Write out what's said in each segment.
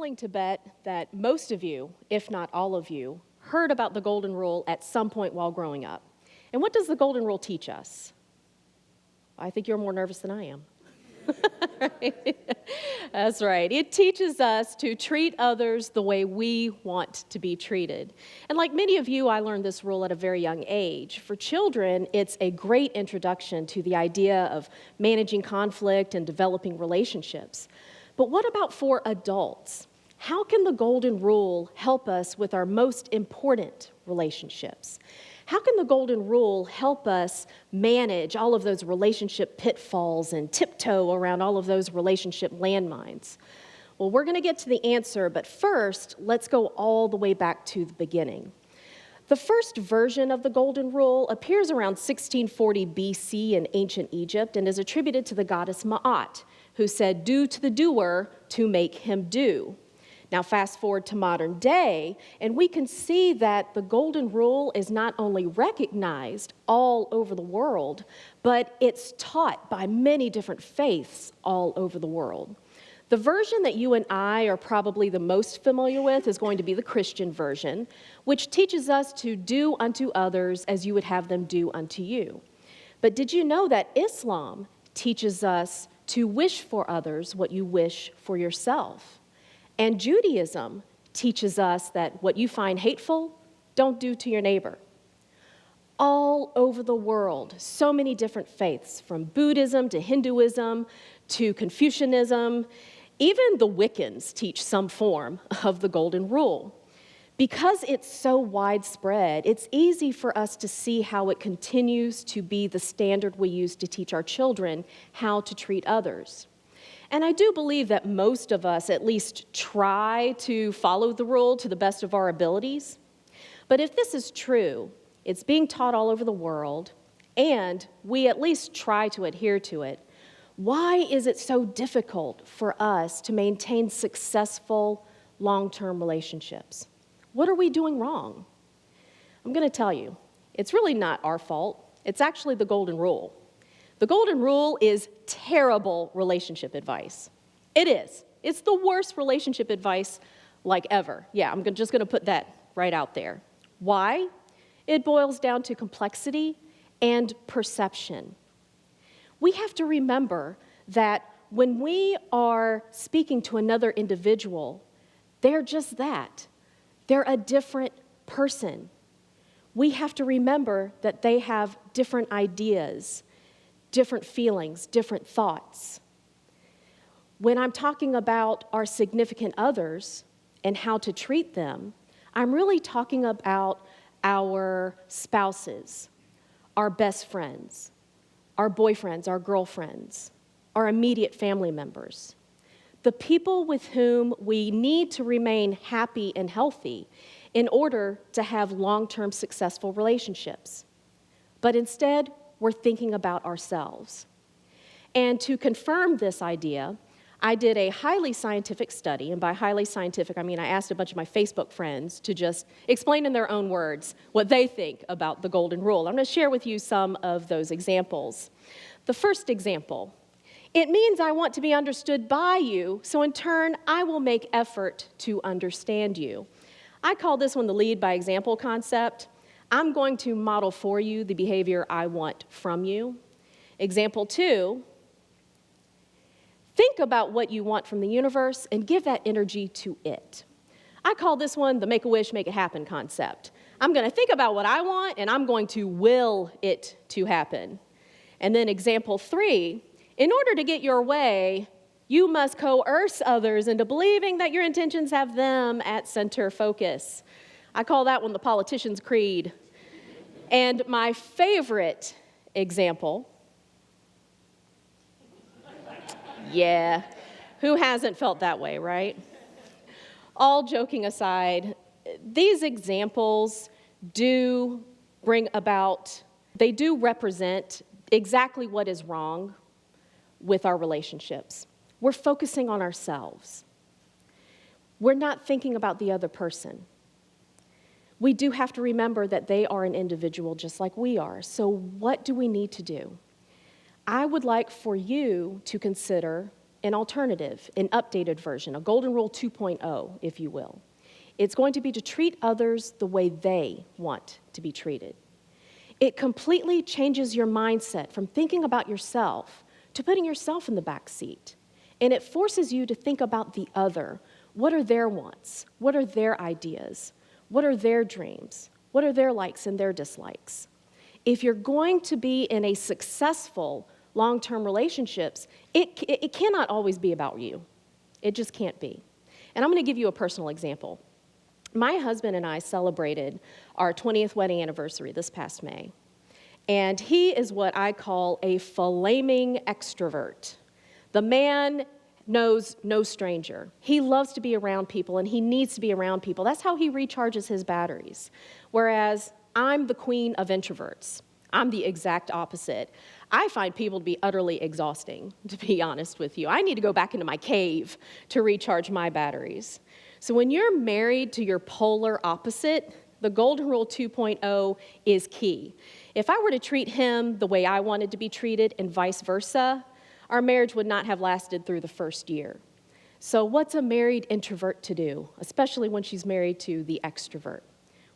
willing to bet that most of you, if not all of you, heard about the Golden Rule at some point while growing up. And what does the Golden Rule teach us? I think you're more nervous than I am. That's right. It teaches us to treat others the way we want to be treated. And like many of you, I learned this rule at a very young age. For children, it's a great introduction to the idea of managing conflict and developing relationships. But what about for adults? How can the Golden Rule help us with our most important relationships? How can the Golden Rule help us manage all of those relationship pitfalls and tiptoe around all of those relationship landmines? Well, we're going to get to the answer, but first, let's go all the way back to the beginning. The first version of the Golden Rule appears around 1640 BC in ancient Egypt and is attributed to the goddess Ma'at, who said, "Do to the doer to make him do." Now, fast forward to modern day, and we can see that the Golden Rule is not only recognized all over the world, but it's taught by many different faiths all over the world. The version that you and I are probably the most familiar with is going to be the Christian version, which teaches us to do unto others as you would have them do unto you. But did you know that Islam teaches us to wish for others what you wish for yourself? And Judaism teaches us that what you find hateful, don't do to your neighbor. All over the world, so many different faiths, from Buddhism to Hinduism to Confucianism, even the Wiccans teach some form of the Golden Rule. Because it's so widespread, it's easy for us to see how it continues to be the standard we use to teach our children how to treat others. And I do believe that most of us at least try to follow the rule to the best of our abilities. But if this is true, it's being taught all over the world, and we at least try to adhere to it, why is it so difficult for us to maintain successful long-term relationships? What are we doing wrong? I'm going to tell you, it's really not our fault. It's actually the Golden Rule. The Golden Rule is terrible relationship advice. It is. It's the worst relationship advice like ever. Yeah, I'm just going to put that right out there. Why? It boils down to complexity and perception. We have to remember that when we are speaking to another individual, they're just that. They're a different person. We have to remember that they have different ideas, different feelings, different thoughts. When I'm talking about our significant others and how to treat them, I'm really talking about our spouses, our best friends, our boyfriends, our girlfriends, our immediate family members, the people with whom we need to remain happy and healthy in order to have long-term successful relationships. But instead, we're thinking about ourselves. And to confirm this idea, I did a highly scientific study, and by highly scientific, I mean I asked a bunch of my Facebook friends to just explain in their own words what they think about the Golden Rule. I'm going to share with you some of those examples. The first example, it means I want to be understood by you, so in turn, I will make effort to understand you. I call this one the lead by example concept. I'm going to model for you the behavior I want from you. Example 2, think about what you want from the universe and give that energy to it. I call this one the make-a-wish, make-it-happen concept. I'm going to think about what I want, and I'm going to will it to happen. And then example 3, in order to get your way, you must coerce others into believing that your intentions have them at center focus. I call that one the politician's creed. And my favorite example, yeah, who hasn't felt that way, right? All joking aside, these examples do represent exactly what is wrong with our relationships. We're focusing on ourselves. We're not thinking about the other person. We do have to remember that they are an individual just like we are. So what do we need to do? I would like for you to consider an alternative, an updated version, a golden rule 2.0, if you will. It's going to be to treat others the way they want to be treated. It completely changes your mindset from thinking about yourself to putting yourself in the back seat. And it forces you to think about the other. What are their wants? What are their ideas? What are their dreams? What are their likes and their dislikes? If you're going to be in a successful long-term relationships, it cannot always be about you. It just can't be. And I'm going to give you a personal example. My husband and I celebrated our 20th wedding anniversary this past May. And he is what I call a flaming extrovert. The man knows no stranger. He loves to be around people, and he needs to be around people. That's how he recharges his batteries. Whereas I'm the queen of introverts. I'm the exact opposite. I find people to be utterly exhausting, to be honest with you. I need to go back into my cave to recharge my batteries. So when you're married to your polar opposite, the golden rule 2.0 is key. If I were to treat him the way I wanted to be treated and vice versa, our marriage would not have lasted through the first year. So what's a married introvert to do, especially when she's married to the extrovert?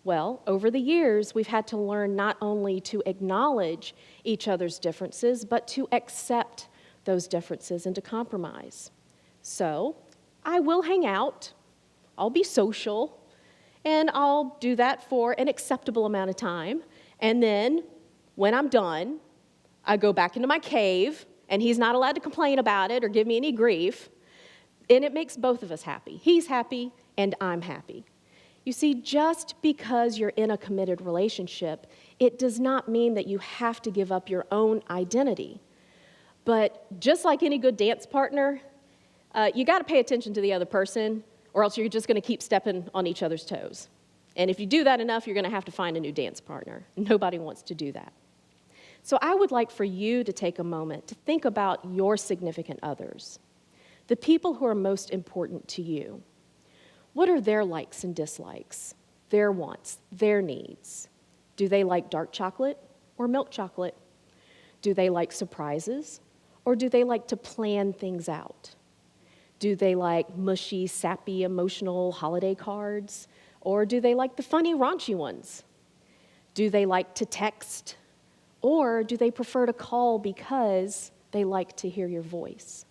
Well, over the years, we've had to learn not only to acknowledge each other's differences, but to accept those differences and to compromise. So I will hang out, I'll be social, and I'll do that for an acceptable amount of time. And then when I'm done, I go back into my cave, and he's not allowed to complain about it or give me any grief. And it makes both of us happy. He's happy, and I'm happy. You see, just because you're in a committed relationship, it does not mean that you have to give up your own identity. But just like any good dance partner, you got to pay attention to the other person, or else you're just going to keep stepping on each other's toes. And if you do that enough, you're going to have to find a new dance partner. Nobody wants to do that. So I would like for you to take a moment to think about your significant others, the people who are most important to you. What are their likes and dislikes, their wants, their needs? Do they like dark chocolate or milk chocolate? Do they like surprises, or do they like to plan things out? Do they like mushy, sappy, emotional holiday cards, or do they like the funny, raunchy ones? Do they like to text, or do they prefer to call because they like to hear your voice?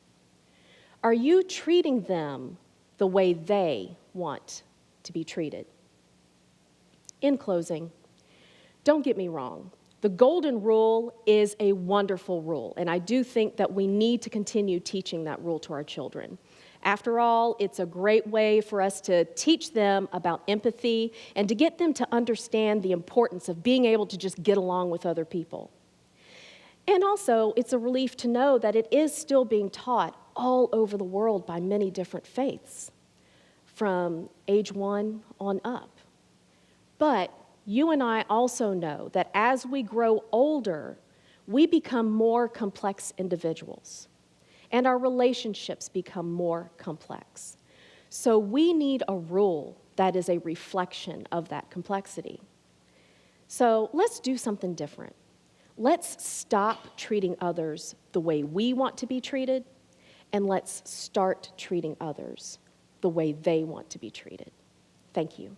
Are you treating them the way they want to be treated? In closing, don't get me wrong. The golden rule is a wonderful rule, and I do think that we need to continue teaching that rule to our children. After all, it's a great way for us to teach them about empathy and to get them to understand the importance of being able to just get along with other people. And also, it's a relief to know that it is still being taught all over the world by many different faiths, from age 1 on up. But you and I also know that as we grow older, we become more complex individuals, and our relationships become more complex. So we need a rule that is a reflection of that complexity. So let's do something different. Let's stop treating others the way we want to be treated, and let's start treating others the way they want to be treated. Thank you.